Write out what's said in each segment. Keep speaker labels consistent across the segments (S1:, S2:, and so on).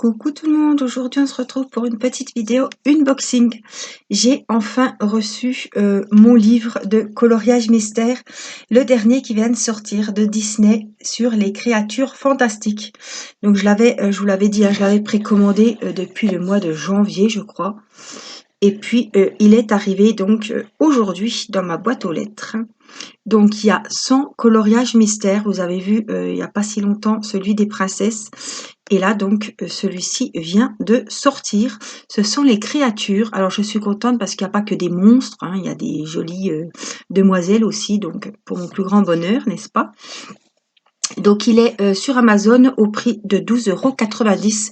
S1: Coucou tout le monde, aujourd'hui on se retrouve pour une petite vidéo unboxing. J'ai enfin reçu mon livre de coloriage mystère, le dernier qui vient de sortir de Disney sur les créatures fantastiques. Donc je vous l'avais dit, hein, je l'avais précommandé depuis le mois de janvier je crois. Et puis il est arrivé donc aujourd'hui dans ma boîte aux lettres. Donc il y a 100 coloriages mystères, vous avez vu il n'y a pas si longtemps celui des princesses. Et là donc celui-ci vient de sortir. Ce sont les créatures. Alors je suis contente parce qu'il n'y a pas que des monstres, hein, il y a des jolies demoiselles aussi, donc pour mon plus grand bonheur, n'est-ce pas? Donc il est sur Amazon au prix de 12,90 €.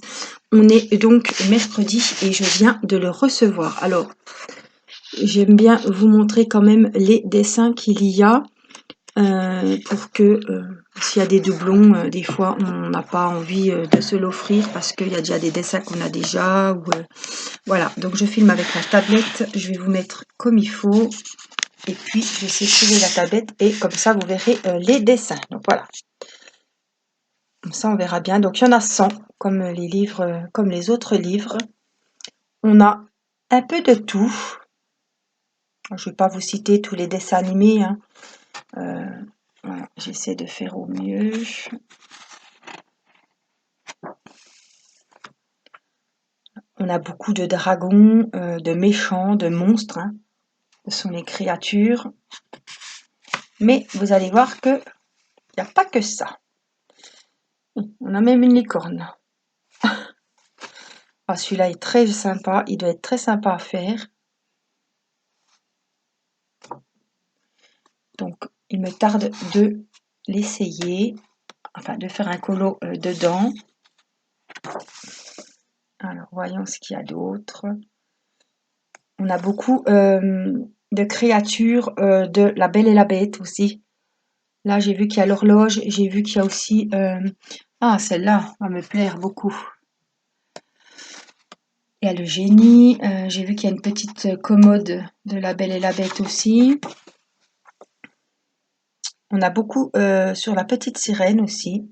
S1: On est donc mercredi et je viens de le recevoir. Alors j'aime bien vous montrer quand même les dessins qu'il y a. Pour que s'il y a des doublons, des fois on n'a pas envie de se l'offrir parce qu'il y a déjà des dessins qu'on a déjà. Ou, voilà, donc je filme avec la tablette, je vais vous mettre comme il faut. Et puis je vais essayer de trouver la tablette et comme ça vous verrez les dessins. Donc voilà, comme ça on verra bien. Donc il y en a 100 comme les livres, comme les autres livres. On a un peu de tout. Je ne vais pas vous citer tous les dessins animés, hein. Voilà, j'essaie de faire au mieux. On a beaucoup de dragons, de méchants, de monstres, hein. Ce sont les créatures. Mais vous allez voir que il n'y a pas que ça. On a même une licorne. Ah, celui-là est très sympa. Il doit être très sympa à faire. Donc, il me tarde de l'essayer. Enfin, de faire un colo dedans. Alors, voyons ce qu'il y a d'autre. On a beaucoup de créatures de La Belle et la Bête aussi. Là, j'ai vu qu'il y a l'horloge. J'ai vu qu'il y a aussi... ah, celle-là va me plaire beaucoup. Il y a le génie. J'ai vu qu'il y a une petite commode de La Belle et la Bête aussi. On a beaucoup sur la petite sirène aussi.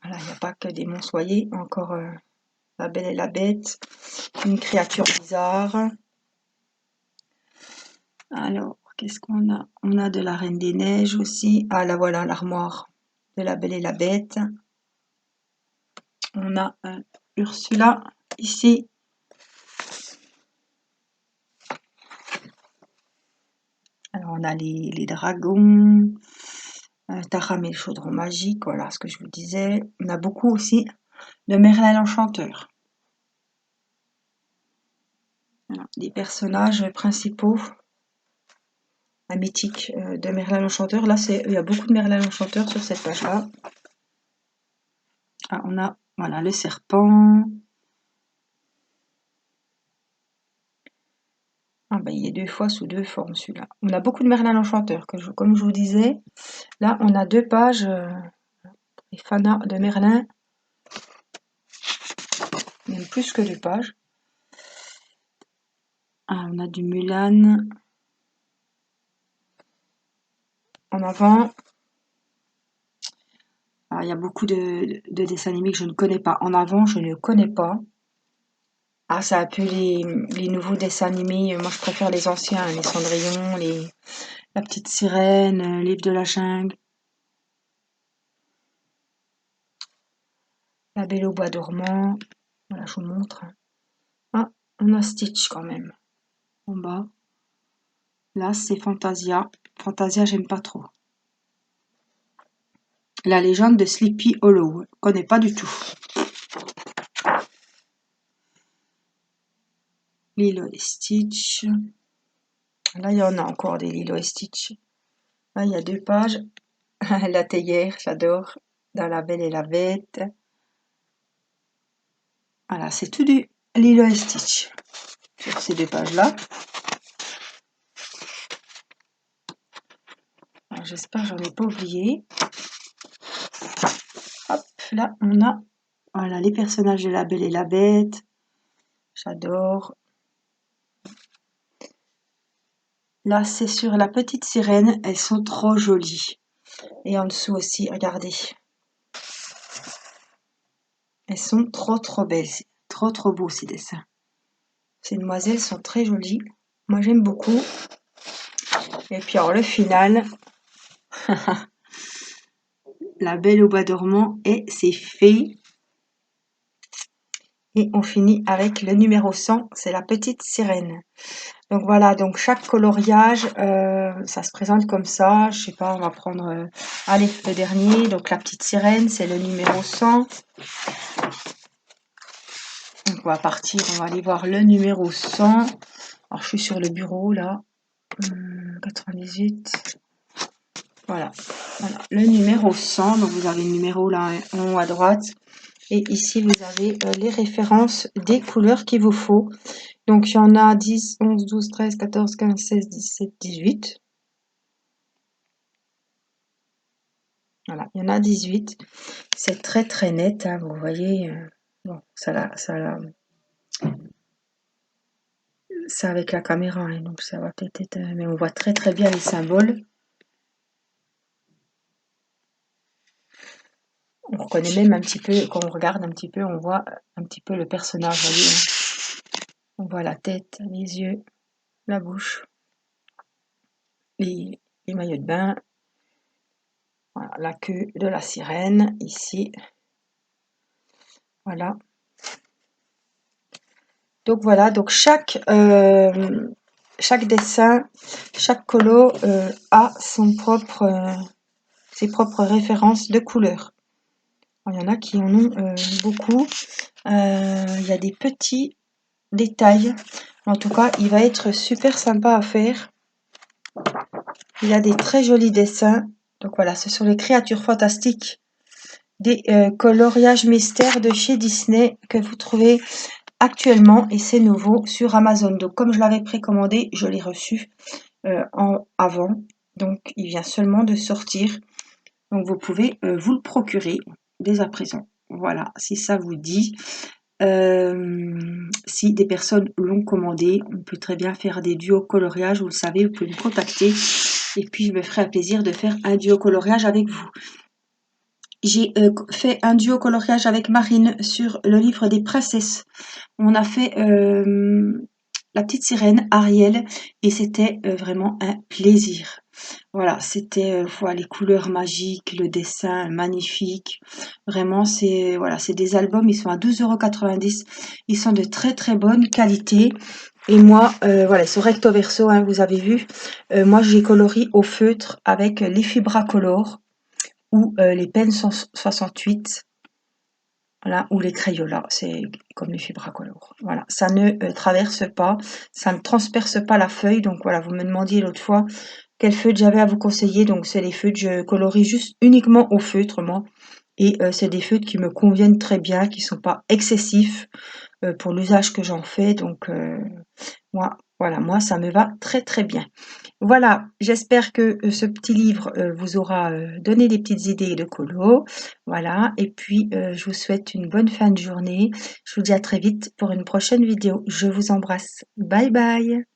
S1: Voilà, il n'y a pas que des monstres, voyez. Encore La Belle et la Bête. Une créature bizarre. Alors, qu'est-ce qu'on a? On a de la Reine des Neiges aussi. Ah, là, voilà, l'armoire de La Belle et la Bête. On a Ursula ici. Alors, on a les dragons. Taram et le chaudron magique, voilà ce que je vous disais. On a beaucoup aussi de Merlin l'Enchanteur. Voilà, des personnages principaux. La mythique de Merlin l'Enchanteur. Là, il y a beaucoup de Merlin l'Enchanteur sur cette page-là. Ah, on a voilà, le serpent. Ah ben, il est 2 fois sous 2 formes celui-là. On a beaucoup de Merlin l'Enchanteur, comme je vous disais. Là, on a 2 pages les fanas de Merlin. Même plus que 2 pages. Ah, on a du Mulan. En avant. Alors, il y a beaucoup de dessins animés que je ne connais pas. En avant, je ne connais pas. Ah, c'est un peu les nouveaux dessins animés. Moi, je préfère les anciens, les Cendrillon, la petite sirène, Livre de la jungle, La Belle au bois dormant. Voilà, je vous montre. Ah, on a Stitch quand même, en bas. Là, c'est Fantasia. Fantasia, j'aime pas trop. La légende de Sleepy Hollow. Je connais pas du tout. Lilo et Stitch. Là, il y en a encore des Lilo et Stitch. Là, il y a 2 pages. La théière, j'adore. Dans La Belle et la Bête. Voilà, c'est tout du Lilo et Stitch sur ces 2 pages-là. J'espère que j'en ai pas oublié. Hop, là, on a voilà, les personnages de La Belle et la Bête. J'adore. Là, c'est sur la petite sirène. Elles sont trop jolies. Et en dessous aussi, regardez. Elles sont trop belles, trop beaux ces dessins. Ces demoiselles sont très jolies. Moi j'aime beaucoup. Et puis alors le final, la Belle au bois dormant et c'est fait. Et on finit avec le numéro 100, c'est la petite sirène. Donc voilà, donc chaque coloriage, ça se présente comme ça. Je sais pas, on va prendre, allez, le dernier. Donc la petite sirène, c'est le numéro 100. Donc on va partir, on va aller voir le numéro 100. Alors je suis sur le bureau là, 98. Voilà, le numéro 100. Donc vous avez le numéro là en haut à droite. Et ici vous avez les références des couleurs qu'il vous faut. Donc il y en a 10, 11, 12, 13, 14, 15, 16, 17, 18. Voilà, il y en a 18. C'est très net, hein, vous voyez. Bon, ça avec la caméra, hein, donc ça va peut-être être... mais on voit très bien les symboles. On reconnaît même un petit peu, quand on regarde un petit peu, on voit un petit peu le personnage, vous voyez, hein. On voit la tête, les yeux, la bouche, les maillots de bain. Voilà, la queue de la sirène, ici. Voilà. Donc voilà, donc chaque dessin, chaque colo a ses propres références de couleurs. Il y en a qui en ont beaucoup. Il y a des petits détails. En tout cas, il va être super sympa à faire. Il y a des très jolis dessins. Donc voilà, ce sont les créatures fantastiques des coloriages mystères de chez Disney que vous trouvez actuellement et c'est nouveau sur Amazon. Donc comme je l'avais précommandé, je l'ai reçu avant. Donc il vient seulement de sortir. Donc vous pouvez vous le procurer dès à présent. Voilà, si ça vous dit. Si des personnes l'ont commandé, on peut très bien faire des duos coloriage, vous le savez, vous pouvez me contacter et puis je me ferai un plaisir de faire un duo coloriage avec vous. J'ai fait un duo coloriage avec Marine sur le livre des princesses. On a fait la petite sirène Ariel et c'était vraiment un plaisir. Voilà, c'était les couleurs magiques, le dessin magnifique. Vraiment, c'est voilà, c'est des albums, ils sont à 12,90 €. Ils sont de très bonne qualité. Et moi, voilà, ils sont recto verso, hein, vous avez vu. Moi, j'ai colorie au feutre avec les Fibracolor ou les Pen 68. Voilà, ou les Crayolas, c'est comme les Fibracolor. Voilà, ça ne traverse pas, ça ne transperce pas la feuille. Donc voilà, vous me demandiez l'autre fois quel feutre j'avais à vous conseiller. Donc c'est les feutres, je colorie juste uniquement au feutre, moi. Et c'est des feutres qui me conviennent très bien, qui sont pas excessifs pour l'usage que j'en fais. Donc moi, ça me va très bien. Voilà, j'espère que ce petit livre vous aura donné des petites idées de colo. Voilà, et puis je vous souhaite une bonne fin de journée. Je vous dis à très vite pour une prochaine vidéo. Je vous embrasse. Bye bye.